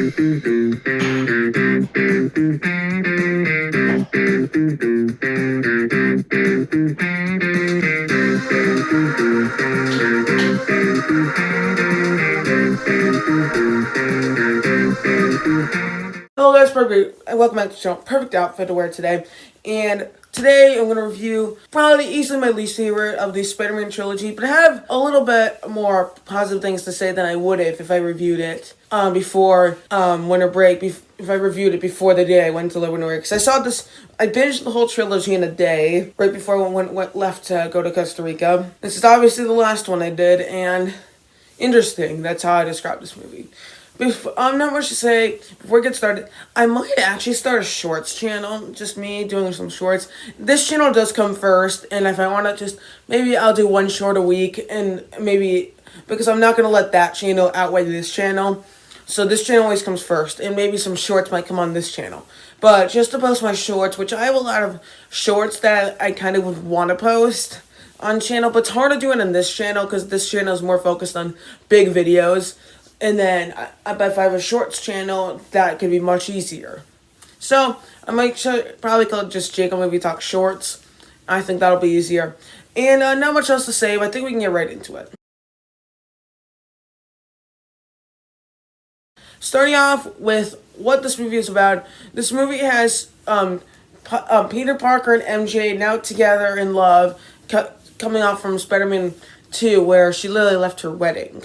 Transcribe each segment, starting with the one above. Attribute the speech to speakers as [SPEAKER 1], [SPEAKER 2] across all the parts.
[SPEAKER 1] Hello guys, Perfect, and welcome back to the channel. Perfect outfit to wear today. And today I'm going to review probably easily my least favorite of the Spider-Man trilogy, but I have a little bit more positive things to say than I would if I reviewed it before winter break, if I reviewed it before the day I went to winter break. Because I saw this, I binged the whole trilogy in a day, right before I went left to go to Costa Rica. This is obviously the last one I did, and interesting, that's how I describe this movie. Not much to say. Before we get started, I might actually start a shorts channel. Just me doing some shorts. This channel does come first, and if I want to maybe I'll do one short a week, and maybe, because I'm not going to let that channel outweigh this channel. So this channel always comes first, and maybe some shorts might come on this channel. But just to post my shorts, which I have a lot of shorts that I kind of would want to post on channel, but it's hard to do it on this channel, because this channel is more focused on big videos. And then, if I have a shorts channel, that could be much easier. So, I might probably call it just Jacob Movie Talk Shorts. I think that'll be easier. And not much else to say, but I think we can get right into it. Starting off with what this movie is about. This movie has Peter Parker and MJ now together in love, coming off from Spider-Man 2, where she literally left her wedding.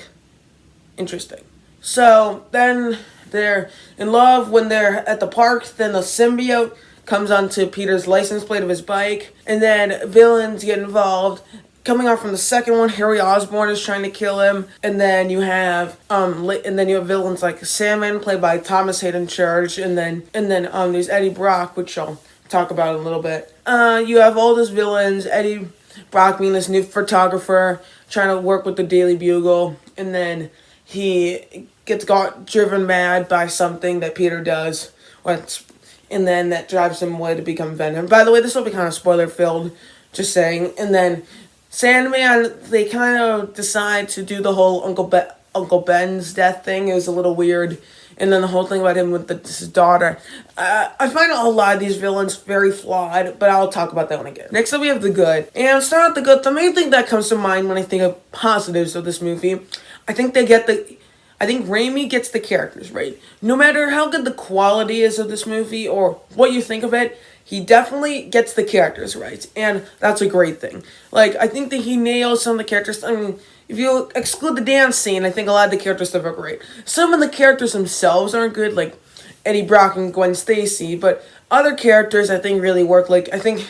[SPEAKER 1] Interesting. So then they're in love when they're at the park. Then the symbiote comes onto Peter's license plate of his bike, and then villains get involved. Coming off from the second one, Harry Osborn is trying to kill him, and then you have villains like Sandman, played by Thomas Hayden Church, and then there's Eddie Brock, which I'll talk about in a little bit. You have all those villains. Eddie Brock being this new photographer trying to work with the Daily Bugle, and then he got driven mad by something that Peter does, and then that drives him away to become Venom. By the way, this will be kind of spoiler-filled, just saying. And then Sandman, they kind of decide to do the whole Uncle Ben's death thing. It was a little weird. And then the whole thing about him with his daughter. I find a lot of these villains very flawed, but I'll talk about that one again. Next up, we have the good. And start with the good. The main thing that comes to mind when I think of positives of this movie, I think Raimi gets the characters right. No matter how good the quality is of this movie or what you think of it, he definitely gets the characters right. And that's a great thing. Like, I think that he nails some of the characters. I mean, if you exclude the dance scene, I think a lot of the character stuff are great. Some of the characters themselves aren't good, like Eddie Brock and Gwen Stacy, but other characters I think really work. Like, I think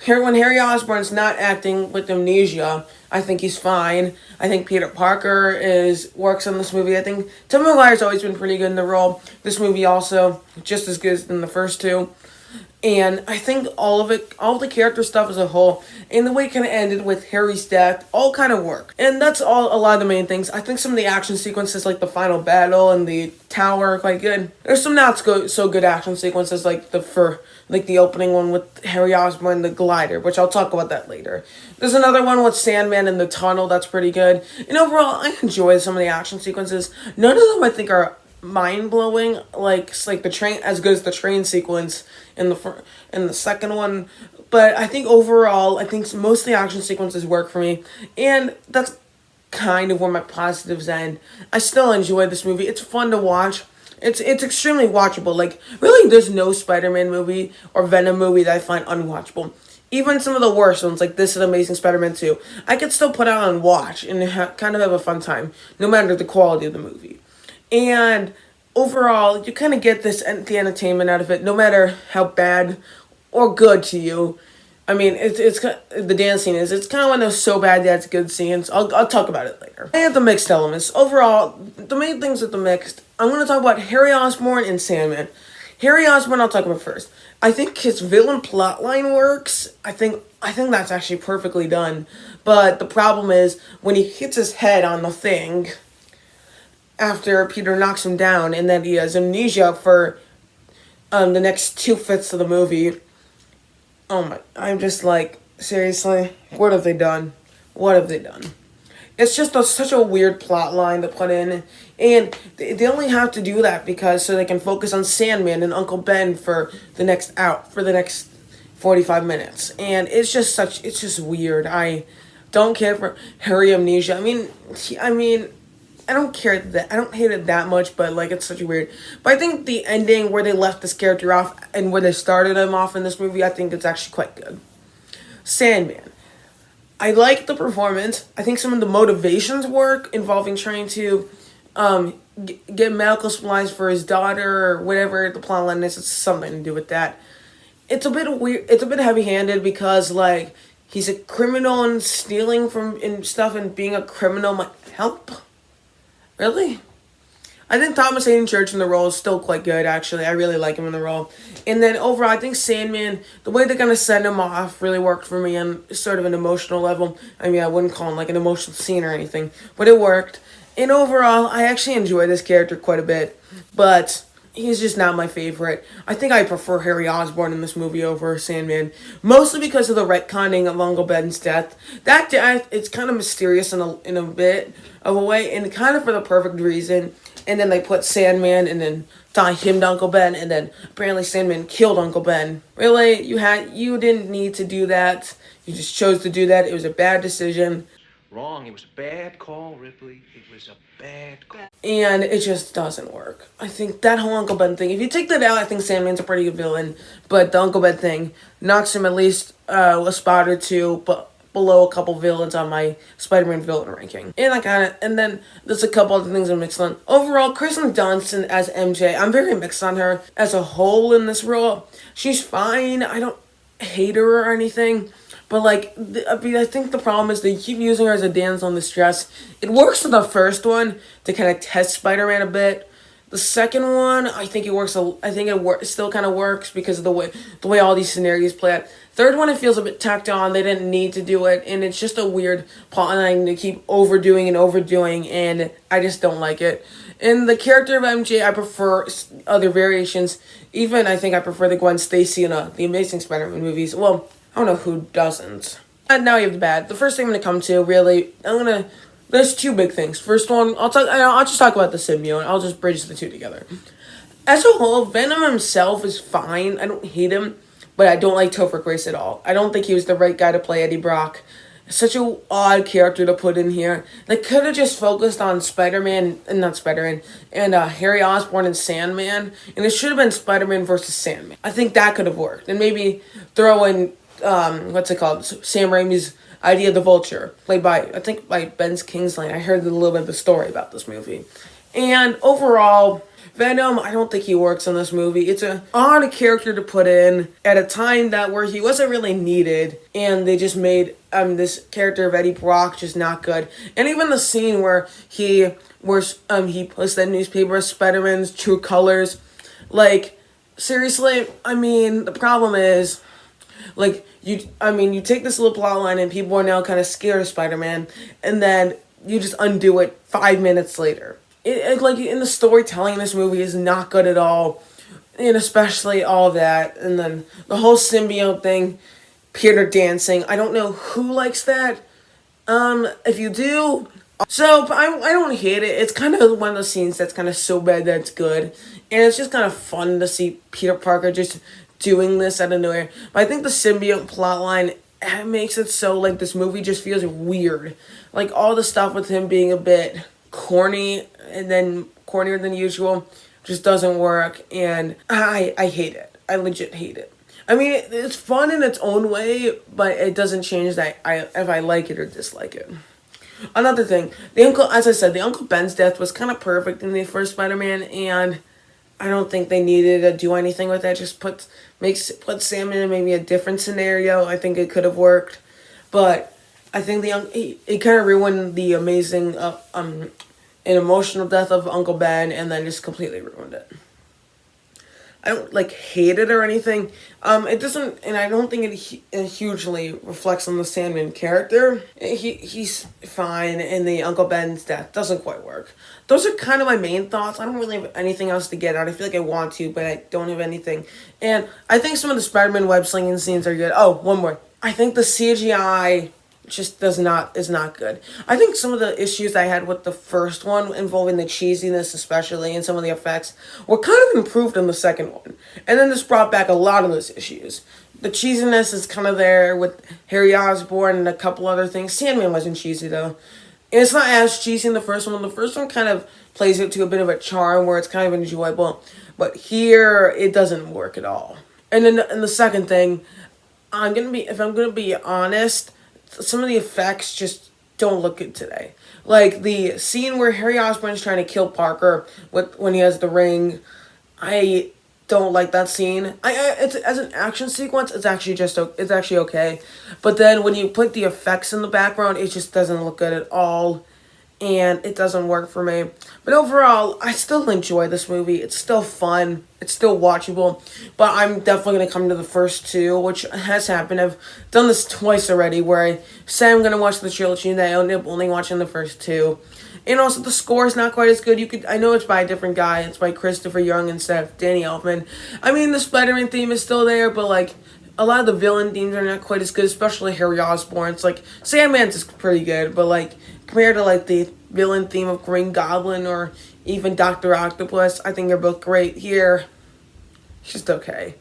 [SPEAKER 1] when Harry Osborn's not acting with amnesia, I think he's fine. I think Peter Parker works on this movie. I think Tobey Maguire's always been pretty good in the role. This movie also, just as good as in the first two. And I think all of the character stuff as a whole, and the way it kind of ended with Harry's death, all kind of work. And that's a lot of the main things. I think some of the action sequences, like the final battle and the tower, are quite good. There's some not so good action sequences, like the opening one with Harry Osborn, the glider, which I'll talk about that later. There's another one with Sandman in the tunnel that's pretty good. And overall, I enjoy some of the action sequences. None of them I think are mind-blowing, like the train, as good as the train sequence in the second one, but I think overall, I think most of the action sequences work for me, and that's kind of where my positives end. I still enjoy this movie. It's fun to watch. It's extremely watchable. Like, really, there's no Spider-Man movie or Venom movie that I find unwatchable. Even some of the worst ones, like this and Amazing Spiderman 2, I could still put out and watch and kind of have a fun time, no matter the quality of the movie. And overall, you kind of get the entertainment out of it, no matter how bad or good to you. I mean, it's the dance scene it's kind of one of those so bad that's good scenes. I'll talk about it later. I have the mixed elements. Overall, the main things with the mixed, I'm going to talk about Harry Osborn and Sandman. Harry Osborn, I'll talk about first. I think his villain plotline works. I think that's actually perfectly done. But the problem is, when he hits his head on the thing, after Peter knocks him down, and then he has amnesia for the next 2/5 of the movie. Oh my, I'm just like, seriously? What have they done? What have they done? It's just such a weird plot line to put in, and they only have to do that because so they can focus on Sandman and Uncle Ben for the next 45 minutes, and it's just weird. I don't care for Harry Amnesia. I mean, I don't care that I don't hate it that much, but like it's such a weird. But I think the ending where they left this character off and where they started him off in this movie, I think it's actually quite good. Sandman. I like the performance. I think some of the motivations work involving trying to get medical supplies for his daughter or whatever the plot line is. It's something to do with that. It's a bit weird. It's a bit heavy-handed because like he's a criminal and stealing from and stuff, and being a criminal might help. Really? I think Thomas Hayden Church in the role is still quite good, actually. I really like him in the role. And then overall, I think Sandman, the way they're going to send him off really worked for me on sort of an emotional level. I mean, I wouldn't call him like an emotional scene or anything, but it worked. And overall, I actually enjoy this character quite a bit, but he's just not my favorite. I think I prefer Harry Osborn in this movie over Sandman, mostly because of the retconning of Uncle Ben's death. That death, it's kind of mysterious in a bit of a way, and kind of for the perfect reason. And then they put Sandman and then tie him to Uncle Ben, and then apparently Sandman killed Uncle Ben. Really, you didn't need to do that. You just chose to do that. It was a bad decision.
[SPEAKER 2] Wrong. It was a bad call, Ripley. It was a bad call.
[SPEAKER 1] And it just doesn't work. I think that whole Uncle Ben thing, if you take that out, I think Sandman's a pretty good villain. But the Uncle Ben thing knocks him at least a spot or two, but below a couple villains on my Spider-Man villain ranking. And then there's a couple other things I'm mixed on. Overall, Kristen Dunst as MJ, I'm very mixed on her as a whole in this role. She's fine. I don't hate her or anything. But I think the problem is they keep using her as a damsel in distress. It works in the first one to kind of test Spider-Man a bit. The second one, I think it works. I think it still kind of works because of the way all these scenarios play out. Third one, it feels a bit tacked on. They didn't need to do it, and it's just a weird plot line to keep overdoing, and I just don't like it. And the character of MJ, I prefer other variations. Even I think I prefer the Gwen Stacy in the Amazing Spiderman movies. Well, I don't know who doesn't. And now you have the bad. The first thing I'm gonna come to, really, there's two big things. First one, I'll just talk about the symbiote. I'll just bridge the two together. As a whole, Venom himself is fine. I don't hate him, but I don't like Topher Grace at all. I don't think he was the right guy to play Eddie Brock. Such an odd character to put in here. They could have just focused on Harry Osborn and Sandman, and it should have been Spider-Man versus Sandman. I think that could have worked, and maybe throw in Sam Raimi's idea of the Vulture, played by Ben Kingsley. I heard a little bit of the story about this movie. And overall, Venom, I don't think he works in this movie. It's an odd character to put in at a time where he wasn't really needed, and they just made this character of Eddie Brock just not good. And even the scene where he puts that newspaper as Spider-Man's true colors, seriously, the problem is, you take this little plot line and people are now kind of scared of Spider-Man, and then you just undo it 5 minutes later. In the storytelling in this movie is not good at all, and especially all that, and then the whole symbiote thing, Peter dancing. I don't know who likes that. If you do, so I don't hate it. It's kind of one of those scenes that's kind of so bad that it's good, and it's just kind of fun to see Peter Parker just doing this out of nowhere. But I think the symbiote plotline makes it so this movie just feels weird. All the stuff with him being a bit corny and then cornier than usual just doesn't work, and I hate it. I legit hate it. It's fun in its own way, but it doesn't change that if I like it or dislike it. Another thing, as I said, the Uncle Ben's death was kind of perfect in the first Spider-Man, and I don't think they needed to do anything with that. Just put Sam in maybe a different scenario. I think it could have worked, but I think it kind of ruined the amazing and emotional death of Uncle Ben, and then just completely ruined it. I don't hate it or anything. It doesn't, and I don't think it hugely reflects on the Sandman character. He's fine, and the Uncle Ben's death doesn't quite work. Those are kind of my main thoughts. I don't really have anything else to get out. I feel like I want to, but I don't have anything. And I think some of the Spider-Man web slinging scenes are good. Oh, one more. I think the CGI just is not good. I think some of the issues I had with the first one involving the cheesiness especially and some of the effects were kind of improved in the second one. And then this brought back a lot of those issues. The cheesiness is kind of there with Harry Osborn and a couple other things. Sandman wasn't cheesy though. And it's not as cheesy in the first one. The first one kind of plays it to a bit of a charm where it's kind of enjoyable. But here it doesn't work at all. And then and the second thing, if I'm gonna be honest, some of the effects just don't look good today. Like the scene where Harry Osborn's trying to kill Parker when he has the ring, I don't like that scene. It's as an action sequence, it's actually okay, but then when you put the effects in the background, it just doesn't look good at all, and it doesn't work for me. But overall, I still enjoy this movie. It's still fun. It's still watchable. But I'm definitely going to come to the first two, which has happened. I've done this twice already, where I say I'm going to watch the trilogy, and I end up only watching the first two. And also, the score is not quite as good. I know it's by a different guy. It's by Christopher Young instead of Danny Elfman. I mean, the Spider-Man theme is still there, but, like, a lot of the villain themes are not quite as good, especially Harry Osborn. It's like, Sandman's is pretty good, but, like, compared to, like, the villain theme of Green Goblin or even Dr. Octopus, I think they're both great. Here, it's just okay.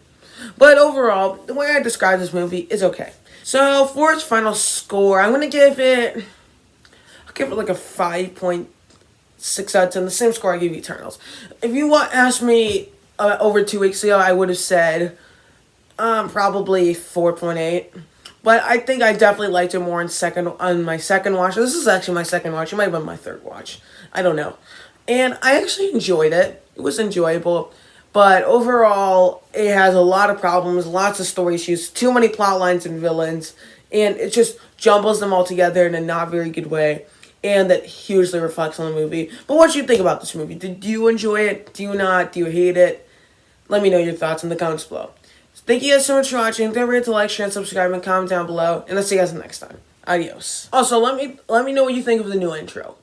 [SPEAKER 1] But overall, the way I describe this movie is okay. So, for its final score, I'll give it like a 5.6 out of 10, the same score I gave Eternals. If you asked me over 2 weeks ago, I would have said probably 4.8. But I think I definitely liked it more on my second watch. This is actually my second watch. It might have been my third watch. I don't know. And I actually enjoyed it. It was enjoyable. But overall, it has a lot of problems, lots of story issues, too many plot lines and villains. And it just jumbles them all together in a not very good way. And that hugely reflects on the movie. But what do you think about this movie? Did you enjoy it? Do you not? Do you hate it? Let me know your thoughts in the comments below. Thank you guys so much for watching. Don't forget to like, share, and subscribe, and comment down below. And I'll see you guys next time. Adios. Also, let me know what you think of the new intro.